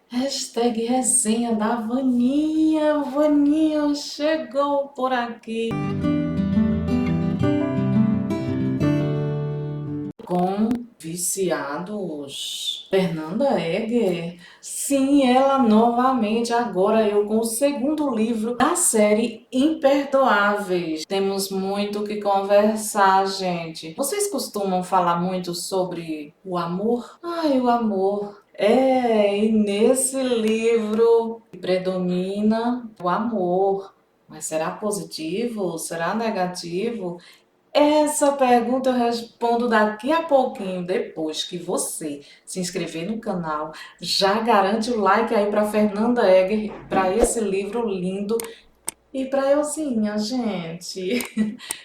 Hashtag resenha da Vaninha. Vaninha chegou por aqui com Viciados. Fernanda Egger. Sim, ela novamente, agora eu com o segundo livro da série Imperdoáveis. Temos muito o que conversar, gente. Vocês costumam falar muito sobre o amor? Ai, o amor. E nesse livro predomina o amor. Mas será positivo? Será negativo? Essa pergunta eu respondo daqui a pouquinho, depois que você se inscrever no canal. Já garante o like aí para Fernanda Egger, para esse livro lindo. E para Elzinha, gente.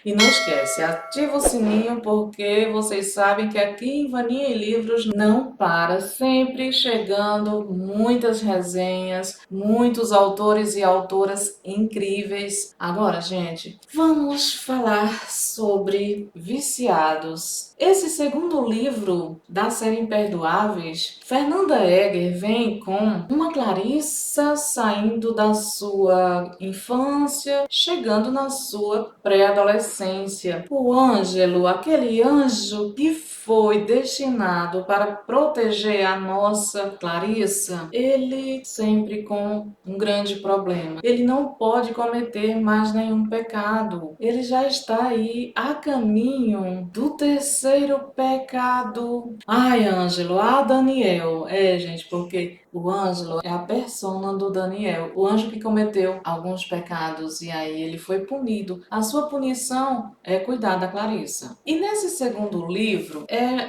E não esquece, ativa o sininho porque vocês sabem que aqui em Vaninha e Livros não para, sempre chegando muitas resenhas, muitos autores e autoras incríveis. Agora, gente, vamos falar sobre Viciados. Esse segundo livro da série Imperdoáveis, Fernanda Egger vem com uma Clarissa saindo da sua infância, chegando na sua pré-adolescência. O Ângelo, aquele anjo que foi destinado para proteger a nossa Clarissa, ele sempre com um grande problema. Ele não pode cometer mais nenhum pecado. Ele já está aí a caminho do terceiro pecado. Ai, Ângelo, Daniel. Gente, porque o Ângelo é a persona do Daniel, o anjo que cometeu alguns pecados e aí ele foi punido. A sua punição é cuidar da Clarissa. E nesse segundo livro,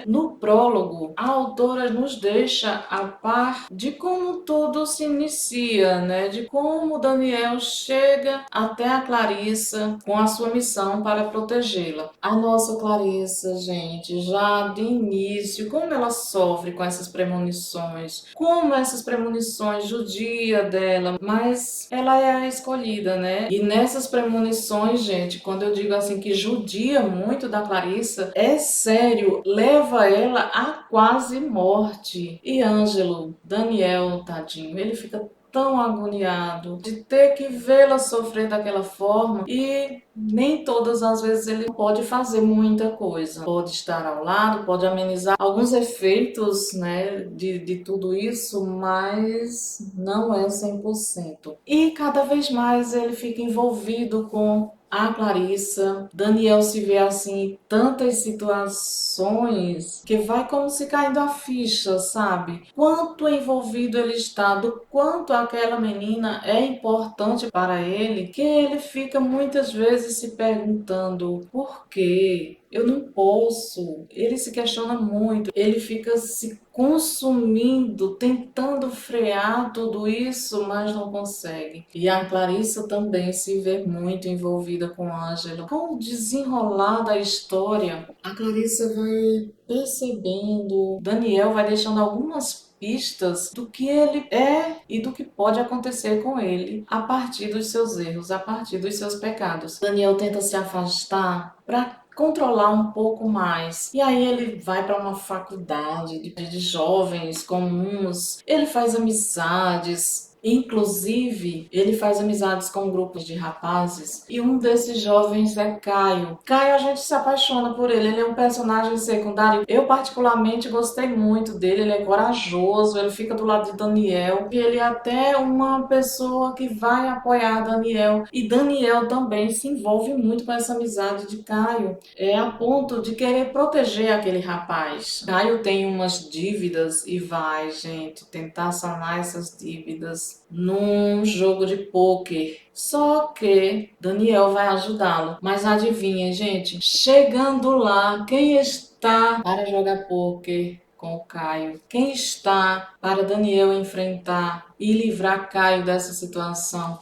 no prólogo, a autora nos deixa a par de como tudo se inicia, né? De como Daniel chega até a Clarissa com a sua missão para protegê-la. A nossa Clarissa, gente, já de início, como ela sofre com essas premonições, como essas premonições judia dela, mas ela é a escolhida, né? E nessas premonições, gente, quando eu digo assim que judia muito da Clarissa, é sério, leva ela a quase morte. E Ângelo, Daniel, tadinho, ele fica tão agoniado de ter que vê-la sofrer daquela forma e nem todas as vezes ele pode fazer muita coisa. Pode estar ao lado, pode amenizar alguns efeitos, né, de tudo isso, mas não é 100%. E cada vez mais ele fica envolvido com a Clarissa. Daniel se vê assim em tantas situações que vai como se caindo a ficha, sabe? Quanto envolvido ele está, do quanto aquela menina é importante para ele, que ele fica muitas vezes se perguntando por quê? Eu não posso. Ele se questiona muito, ele fica se consumindo, tentando frear tudo isso, mas não consegue. E a Clarissa também se vê muito envolvida com o Ângelo. Com o desenrolar da história, a Clarissa vai percebendo, Daniel vai deixando algumas pistas do que ele é e do que pode acontecer com ele a partir dos seus erros, a partir dos seus pecados. Daniel tenta se afastar para controlar um pouco mais. E aí ele vai para uma faculdade de jovens comuns, ele faz amizades. Inclusive, ele faz amizades com grupos de rapazes e um desses jovens é Caio. Caio, a gente se apaixona por ele, ele é um personagem secundário. Eu particularmente gostei muito dele, ele é corajoso, ele fica do lado de Daniel e ele é até uma pessoa que vai apoiar Daniel. E Daniel também se envolve muito com essa amizade de Caio, a ponto de querer proteger aquele rapaz. Caio tem umas dívidas e vai, gente, tentar sanar essas dívidas num jogo de pôquer. Só que Daniel vai ajudá-lo. Mas adivinha, gente, chegando lá, quem está para jogar pôquer com o Caio? Quem está para Daniel enfrentar e livrar Caio dessa situação?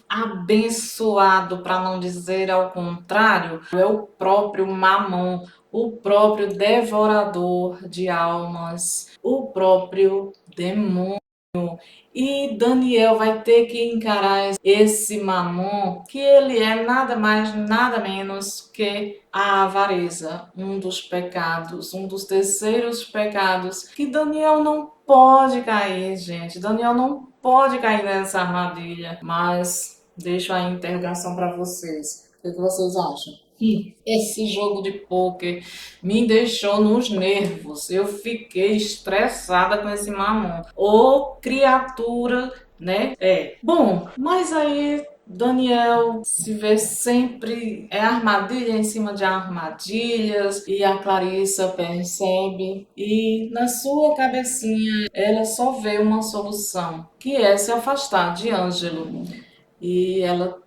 Abençoado, para não dizer ao contrário, é o próprio Mamon, o próprio devorador de almas, o próprio demônio. E Daniel vai ter que encarar esse Mamon, que ele é nada mais, nada menos que a avareza, um dos pecados, um dos terceiros pecados que Daniel não pode cair, gente. Daniel não pode cair nessa armadilha. Mas deixo a interrogação para vocês. O que vocês acham? Esse jogo de pôquer me deixou nos nervos. Eu fiquei estressada com esse mamão. Ô criatura, né? Bom, mas aí Daniel se vê sempre armadilha em cima de armadilhas e a Clarissa percebe e na sua cabecinha ela só vê uma solução, que é se afastar de Ângelo. E ela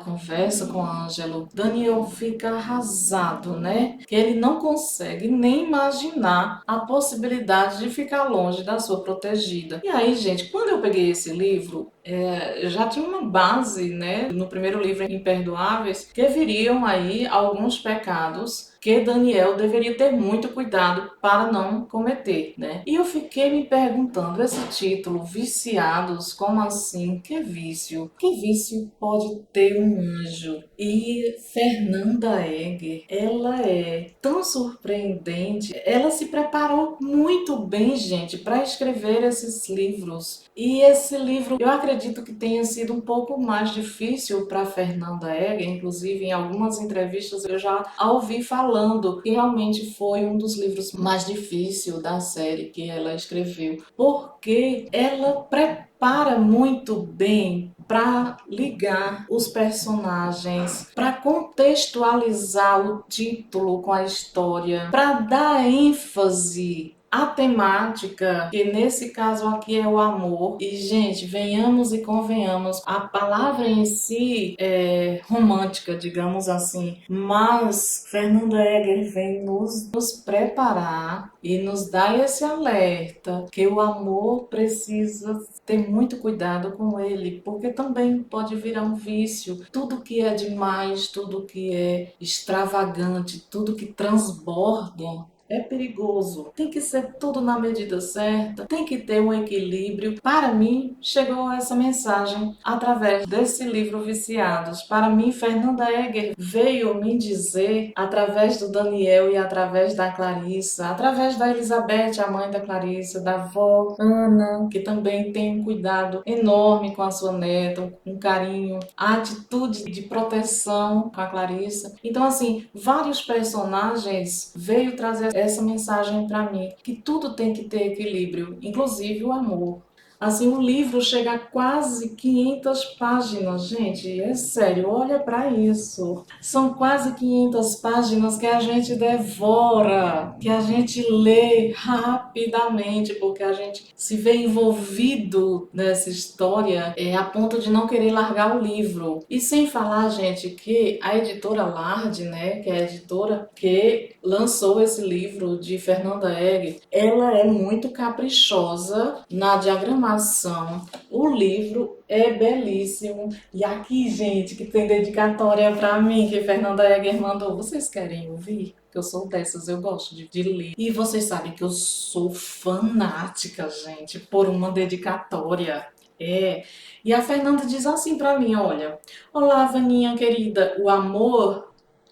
conversa com o Ângelo. Daniel fica arrasado, né? Que ele não consegue nem imaginar a possibilidade de ficar longe da sua protegida. E aí, gente, quando eu peguei esse livro, eu já tinha uma base, né? No primeiro livro, Imperdoáveis, que viriam aí alguns pecados que Daniel deveria ter muito cuidado para não cometer, né? E eu fiquei me perguntando, esse título, Viciados, como assim? Que vício? Que vício pode ter um anjo? E Fernanda Egger, ela é tão surpreendente, ela se preparou muito bem, gente, para escrever esses livros. E esse livro, eu acredito que tenha sido um pouco mais difícil para Fernanda Egger, inclusive em algumas entrevistas eu já a ouvi falando que realmente foi um dos livros mais difíceis da série que ela escreveu, porque ela prepara muito bem para ligar os personagens, para contextualizar o título com a história, para dar ênfase a temática, que nesse caso aqui é o amor. E, gente, venhamos e convenhamos, a palavra em si é romântica, digamos assim, mas Fernanda Egger vem nos preparar e nos dar esse alerta que o amor precisa ter muito cuidado com ele, porque também pode virar um vício. Tudo que é demais, tudo que é extravagante, tudo que transborda é perigoso. Tem que ser tudo na medida certa, tem que ter um equilíbrio. Para mim, chegou essa mensagem através desse livro Viciados. Para mim, Fernanda Egger veio me dizer, através do Daniel e através da Clarissa, através da Elizabeth, a mãe da Clarissa, da avó Ana, que também tem um cuidado enorme com a sua neta, um carinho, a atitude de proteção com a Clarissa. Então, assim, vários personagens veio trazer essa mensagem para mim, que tudo tem que ter equilíbrio, inclusive o amor. Assim, o livro chega a quase 500 páginas, gente, é sério, olha para isso. São quase 500 páginas que a gente devora, que a gente lê rapidamente, porque a gente se vê envolvido nessa história a ponto de não querer largar o livro. E sem falar, gente, que a editora Lard, né, que é a editora que lançou esse livro de Fernanda Egger, ela é muito caprichosa na diagramação. O livro é belíssimo. E aqui, gente, que tem dedicatória para mim, que Fernanda Egger mandou. Vocês querem ouvir? Que eu sou dessas, eu gosto de ler. E vocês sabem que eu sou fanática, gente, por uma dedicatória. E a Fernanda diz assim para mim, olha: olá, Vaninha querida, o amor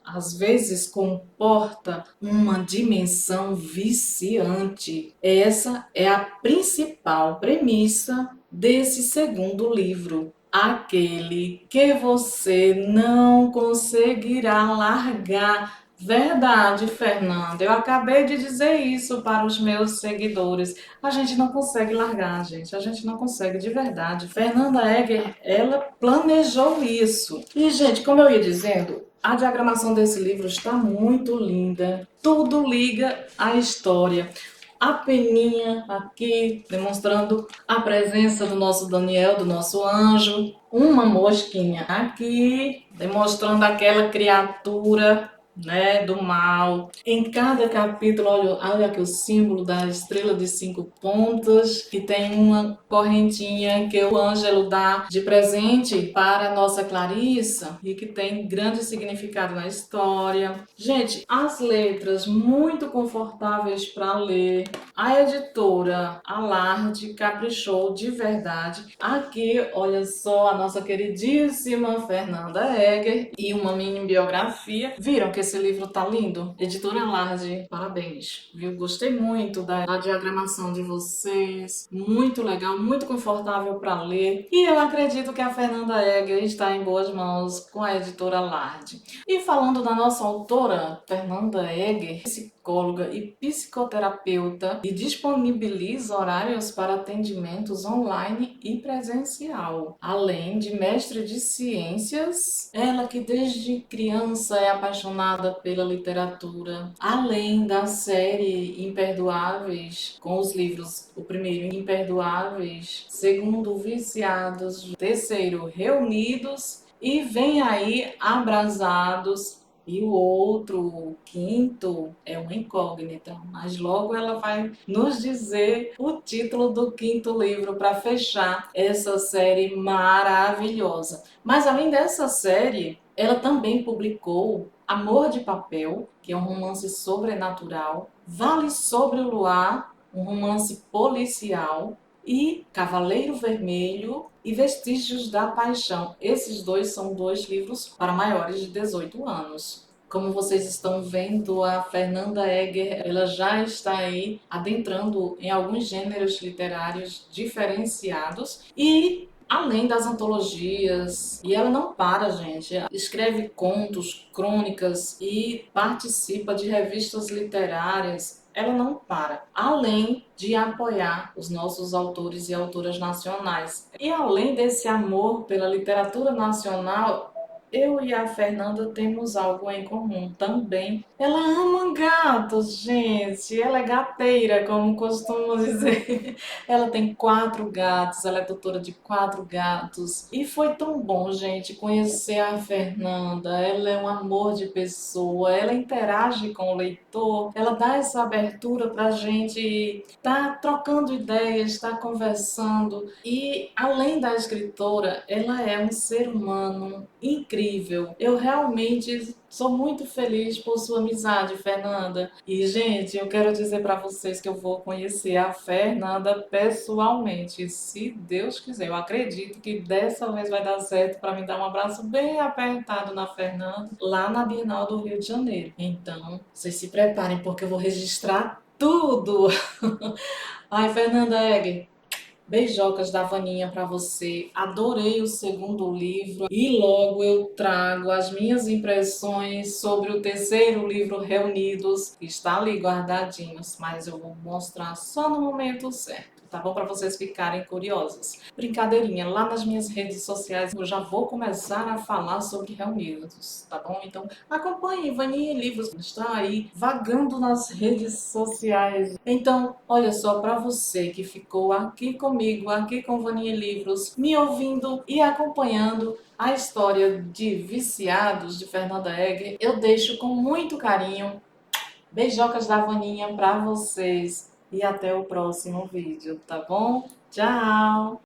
às vezes comporta uma dimensão viciante. Essa é a principal premissa desse segundo livro. Aquele que você não conseguirá largar. Verdade, Fernanda. Eu acabei de dizer isso para os meus seguidores. A gente não consegue largar, gente. A gente não consegue de verdade. Fernanda Egger, ela planejou isso. E, gente, como eu ia dizendo, a diagramação desse livro está muito linda. Tudo liga à história. A peninha aqui demonstrando a presença do nosso Daniel, do nosso anjo. Uma mosquinha aqui demonstrando aquela criatura, né, do mal. Em cada capítulo, olha aqui o símbolo da estrela de 5 pontas, que tem uma correntinha que o Ângelo dá de presente para a nossa Clarissa e que tem grande significado na história. Gente, as letras muito confortáveis para ler. A editora Alard caprichou de verdade. Aqui, olha só, a nossa queridíssima Fernanda Egger e uma mini biografia. Viram que esse livro tá lindo. Editora Large, parabéns, viu? Gostei muito da diagramação de vocês, muito legal, muito confortável para ler. E eu acredito que a Fernanda Egger está em boas mãos com a editora Large. E falando da nossa autora, Fernanda Egger, psicóloga e psicoterapeuta, e disponibiliza horários para atendimentos online e presencial. Além de mestre de ciências, ela que desde criança é apaixonada pela literatura. Além da série Imperdoáveis, com os livros, o primeiro Imperdoáveis, segundo Viciados, terceiro Reunidos e vem aí Abrasados. E o outro, o quinto, é uma incógnita, mas logo ela vai nos dizer o título do quinto livro para fechar essa série maravilhosa. Mas além dessa série, ela também publicou Amor de Papel, que é um romance sobrenatural, Vale sobre o Luar, um romance policial, e Cavaleiro Vermelho e Vestígios da Paixão. Esses dois são dois livros para maiores de 18 anos. Como vocês estão vendo, a Fernanda Egger, ela já está aí adentrando em alguns gêneros literários diferenciados e além das antologias, e ela não para, gente. Escreve contos, crônicas e participa de revistas literárias. Ela não para, além de apoiar os nossos autores e autoras nacionais. E além desse amor pela literatura nacional, eu e a Fernanda temos algo em comum também. Ela ama gatos, gente. Ela é gateira, como costumo dizer. Ela tem 4 gatos, ela é tutora de 4 gatos. E foi tão bom, gente, conhecer a Fernanda. Ela é um amor de pessoa, ela interage com o leitor, ela dá essa abertura pra gente estar trocando ideias, estar conversando. E além da escritora, ela é um ser humano incrível. Eu realmente sou muito feliz por sua amizade, Fernanda. E, gente, eu quero dizer para vocês que eu vou conhecer a Fernanda pessoalmente, se Deus quiser. Eu acredito que dessa vez vai dar certo para me dar um abraço bem apertado na Fernanda, lá na Bienal do Rio de Janeiro. Então, vocês se preparem, porque eu vou registrar tudo. Ai, Fernanda Egger, beijocas da Vaninha para você. Adorei o segundo livro e logo eu trago as minhas impressões sobre o terceiro livro Reunidos, que está ali guardadinhos, mas eu vou mostrar só no momento certo. Tá bom? Para vocês ficarem curiosos. Brincadeirinha, lá nas minhas redes sociais eu já vou começar a falar sobre Reunidos, tá bom? Então acompanhe Vaninha Livros, está aí vagando nas redes sociais. Então, olha só, para você que ficou aqui comigo, aqui com Vaninha Livros, me ouvindo e acompanhando a história de Viciados de Fernanda Egger, eu deixo com muito carinho beijocas da Vaninha para vocês e até o próximo vídeo, tá bom? Tchau!